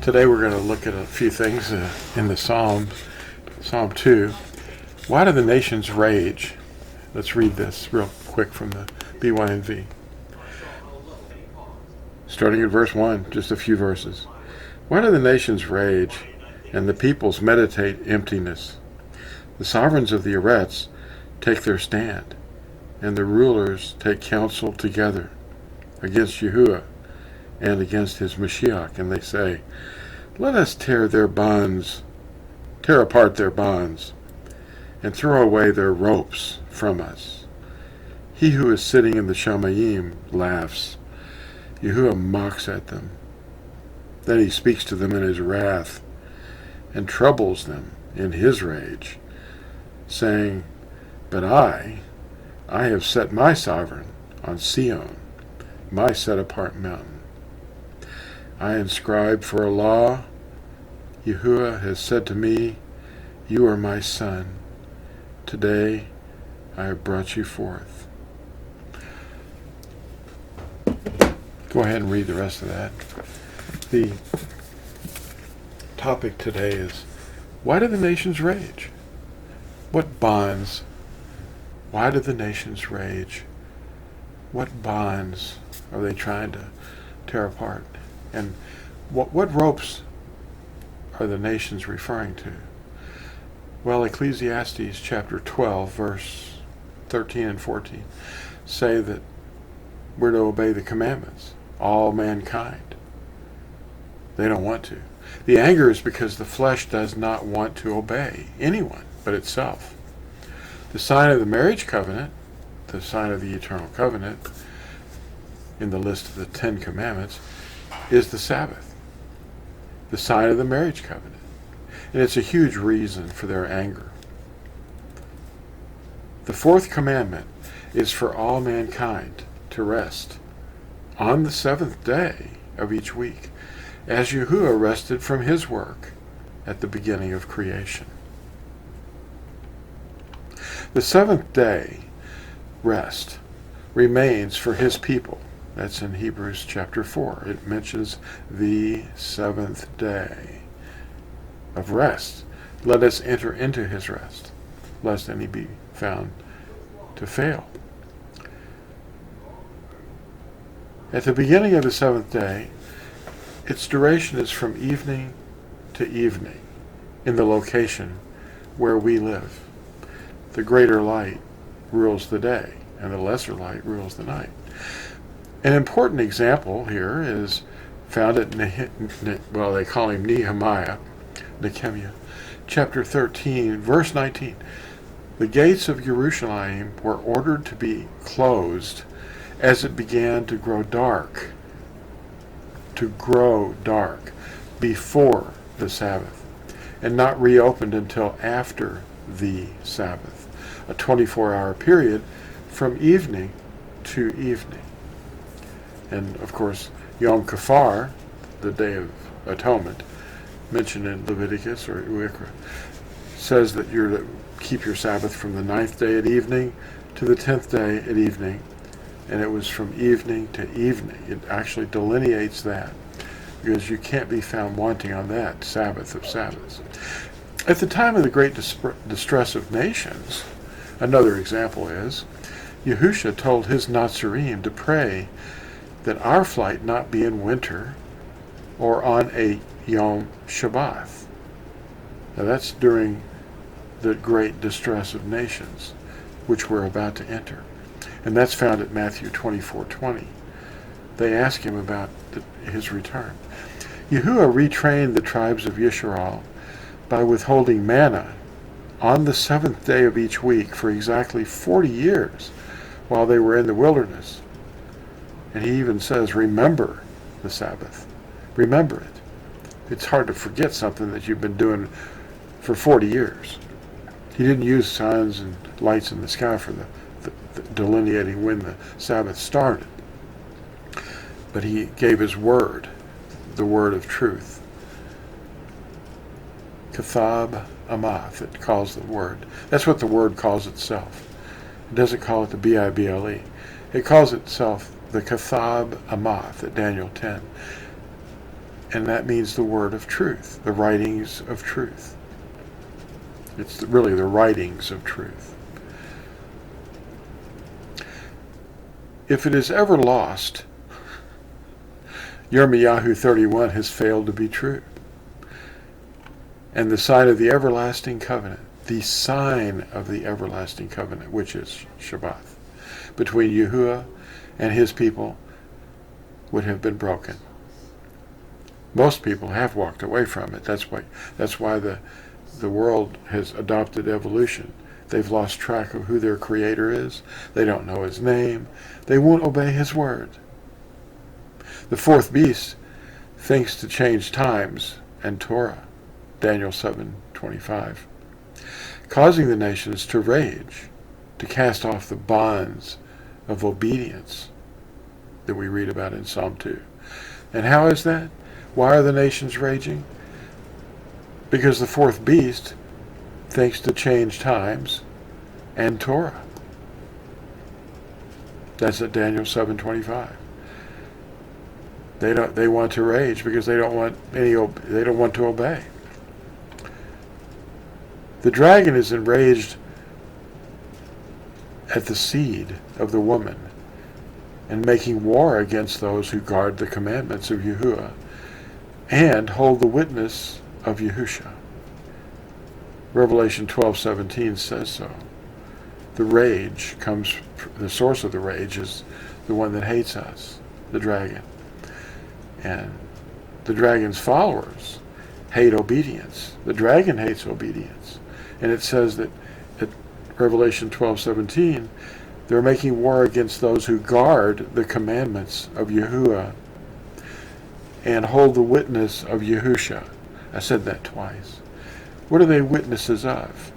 Today we're going to look at a few things in the Psalm 2. Why do the nations rage? Let's read this real quick from the BYNV. Starting at verse 1, just a few verses. Why do the nations rage, and the peoples meditate emptiness? The sovereigns of the Eretz take their stand, and the rulers take counsel together against Yahuwah and against his Mashiach, and they say, let us tear apart their bonds, and throw away their ropes from us. He who is sitting in the Shamayim laughs. Yahuwah mocks at them. Then he speaks to them in his wrath, and troubles them in his rage, saying, but I have set my sovereign on Sion, my set-apart mountain. I inscribe for a law. Yahuwah has said to me, you are my son. Today I have brought you forth. Go ahead and read the rest of that. The topic today is, why do the nations rage? What bonds? Why do the nations rage? What bonds are they trying to tear apart? And what ropes are the nations referring to? Well, Ecclesiastes chapter 12, verse 13 and 14 say that we're to obey the commandments, all mankind. They don't want to. The anger is because the flesh does not want to obey anyone but itself. The sign of the marriage covenant, the sign of the eternal covenant, in the list of the 10 commandments, is the Sabbath, the sign of the marriage covenant. And it's a huge reason for their anger. The 4th commandment is for all mankind to rest on the 7th day of each week, as Yahuwah rested from his work at the beginning of creation. The 7th day rest remains for his people. That's in Hebrews chapter 4. It mentions the 7th day of rest. Let us enter into his rest, lest any be found to fail. At the beginning of the 7th day, its duration is from evening to evening in the location where we live. The greater light rules the day, and the lesser light rules the night. An important example here is found at, they call him Nehemiah, chapter 13, verse 19. The gates of Jerusalem were ordered to be closed as it began to grow dark before the Sabbath, and not reopened until after the Sabbath, a 24-hour period from evening to evening. And of course, Yom Kippur, the Day of Atonement, mentioned in Leviticus or Uikra, says that you're to keep your Sabbath from the 9th day at evening to the 10th day at evening, and it was from evening to evening. It actually delineates that, because you can't be found wanting on that Sabbath of Sabbaths. At the time of the great distress of nations, another example is, Yahusha told his Natsarim to pray that our flight not be in winter or on a Yom SHABATH. Now that's during the great distress of nations, which we're about to enter. And that's found at Matthew 24:20. They ask him about his return. Yahuwah retrained the tribes of Yisrael by withholding manna on the 7th day of each week for exactly 40 years while they were in the wilderness. And he even says, remember the Sabbath. Remember it. It's hard to forget something that you've been doing for 40 years. He didn't use signs and lights in the sky for the delineating when the Sabbath started. But he gave his word, the word of truth. Kathab Amath, it calls the word. That's what the word calls itself. It doesn't call it the Bible. It calls itself the Kathab Amath at Daniel 10. And that means the word of truth, the writings of truth. It's really the writings of truth. If it is ever lost, Yirmiyahu 31 has failed to be true. And the sign of the everlasting covenant, the sign of the everlasting covenant, which is SHABATH, between Yahuwah and his people would have been broken. Most people have walked away from it. That's why the world has adopted evolution. They've lost track of who their creator is. They don't know his name. They won't obey his word. The fourth beast thinks to change times and Torah, Daniel 7:25, causing the nations to rage, to cast off the bonds of obedience that we read about in Psalm 2. And how is that? Why are the nations raging? Because the fourth beast thinks to change times and Torah. That's at Daniel 7:25. They want to rage because they don't want to obey. The dragon is enraged at the seed of the woman and making war against those who guard the commandments of Yahuwah and hold the witness of Yahusha. Revelation 12:17 says so. The source of the rage is the one that hates us, the dragon. And the dragon's followers hate obedience. The dragon hates obedience. And it says that at Revelation 12:17, they're making war against those who guard the commandments of Yahuwah and hold the witness of Yahusha. I said that twice. What are they witnesses of?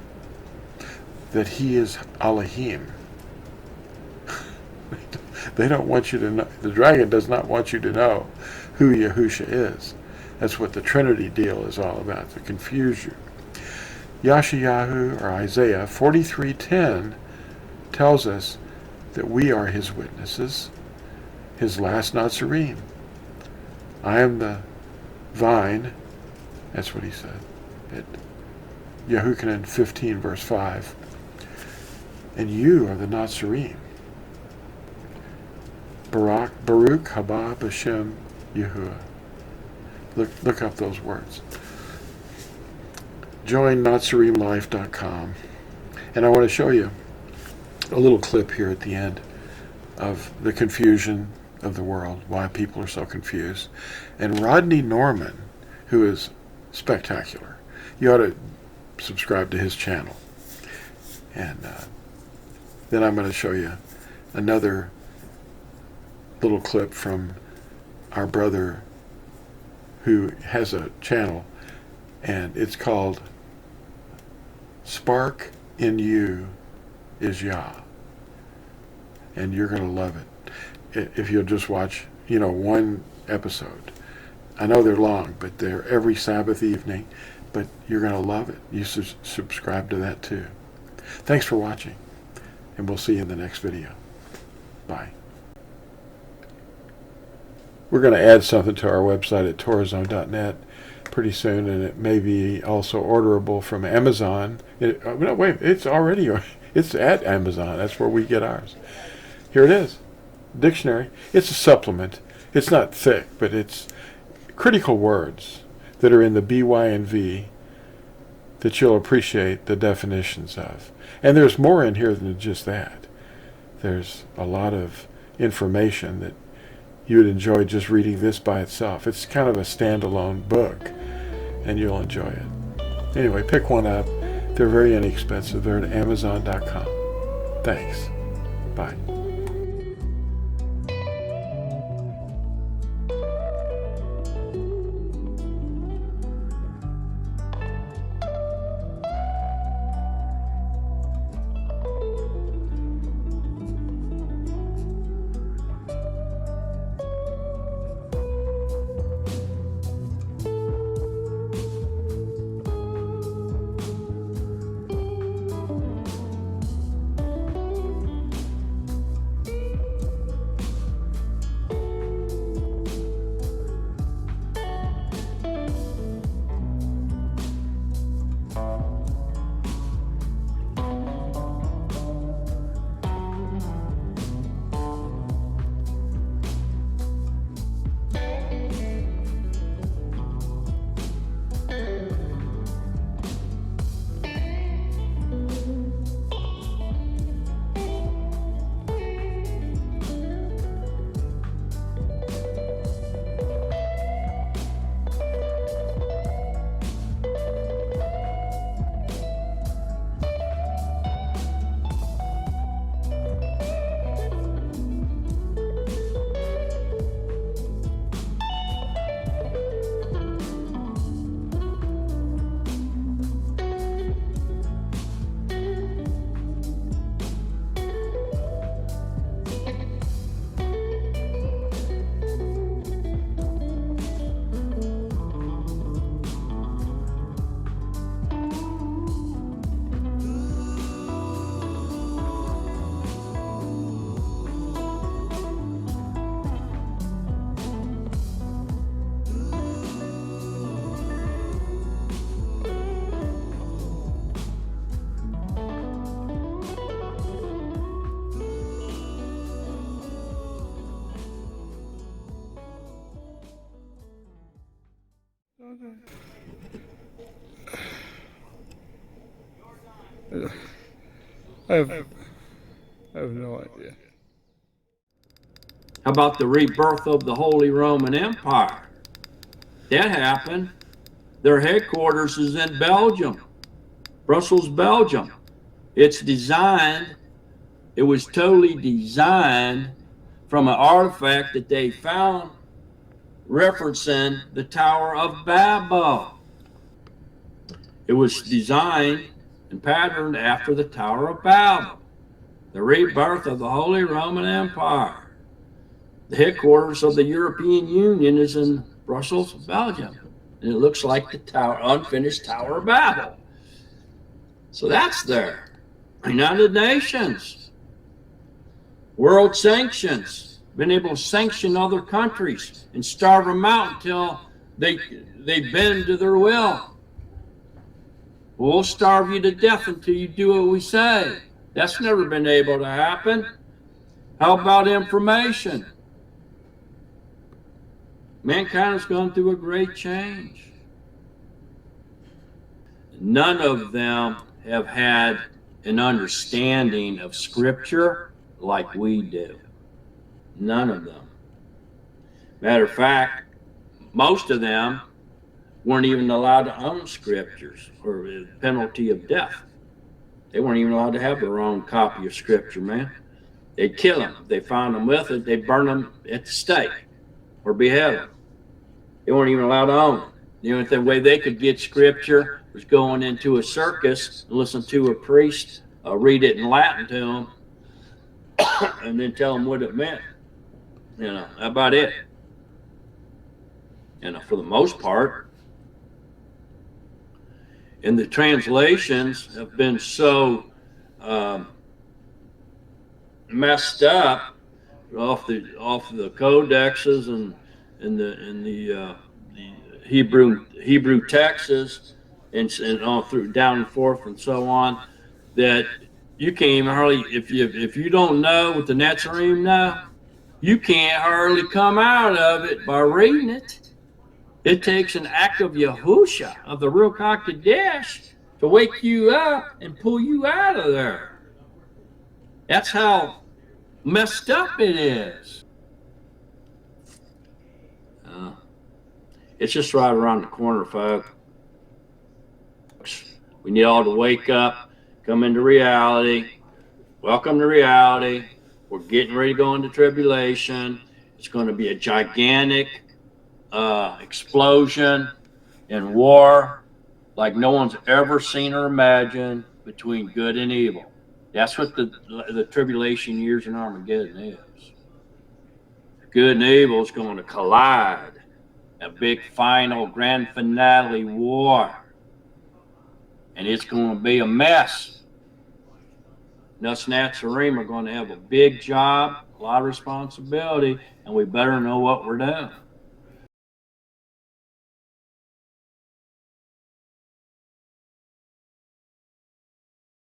That he is Elohim. They don't want you to know. The dragon does not want you to know who Yahusha is. That's what the Trinity deal is all about, to confuse you. Yashayahu, or Isaiah 43:10, tells us that we are his witnesses, his last Natsarim. I am the vine, that's what he said, at Yehukanan 15 verse 5. And you are the Natsarim. Baruch haba b'shem Yahuwah. Look up those words. Join NatsarimLife.com. And I want to show you a little clip here at the end of the confusion of the world, why people are so confused. And Rodney Norman, who is spectacular. You ought to subscribe to his channel. And then I'm going to show you another little clip from our brother who has a channel, and it's called SPARKINU is Yah. And you're going to love it if you'll just watch, one episode. I know they're long, but they're every Sabbath evening, but you're going to love it. You should subscribe to that too. Thanks for watching, and we'll see you in the next video. Bye. We're going to add something to our website at torahzone.net pretty soon, and it may be also orderable from Amazon. No, wait, it's at Amazon. That's where we get ours. Here it is. Dictionary. It's a supplement. It's not thick, but it's critical words that are in the BYNV that you'll appreciate the definitions of. And there's more in here than just that. There's a lot of information that you would enjoy just reading this by itself. It's kind of a standalone book, and you'll enjoy it. Anyway, pick one up. They're very inexpensive. They're at Amazon.com. Thanks. Bye. I have no idea. How about the rebirth of the Holy Roman Empire? That happened. Their headquarters is in Belgium, Brussels, Belgium. It's designed, it was totally designed from an artifact that they found referencing the Tower of Babel. It was designed and patterned after the Tower of Babel, the rebirth of the Holy Roman Empire. The headquarters of the European Union is in Brussels, Belgium. And it looks like the unfinished Tower of Babel. So that's there. United Nations, world sanctions, been able to sanction other countries and starve them out until they bend to their will. We'll starve you to death until you do what we say. That's never been able to happen. How about information? Mankind has gone through a great change. None of them have had an understanding of Scripture like we do. None of them. Matter of fact, most of them weren't even allowed to own Scriptures or the penalty of death. They weren't even allowed to have their own copy of Scripture, man. They'd kill them. If they found them with it, they'd burn them at the stake or behead them. They weren't even allowed to own it. The only way they could get Scripture was going into a circus and listen to a priest read it in Latin to them and then tell them what it meant. You know, about it. You know, for the most part. And the translations have been so messed up off the codexes and the Hebrew texts and all through down and forth and so on, that you can't even hardly, if you don't know what the Natsarim know, you can't hardly come out of it by reading it. It takes an act of Yahusha, of the Ruach HaKodesh, to wake you up and pull you out of there. That's how messed up it is. It's just right around the corner, folks. We need all to wake up, come into reality. Welcome to reality. We're getting ready to go into tribulation. It's going to be a gigantic explosion and war like no one's ever seen or imagined between good and evil. That's what the tribulation years in Armageddon is. Good and evil is going to collide. A big final grand finale war. And it's going to be a mess. And us Natsarim are going to have a big job, a lot of responsibility, and we better know what we're doing.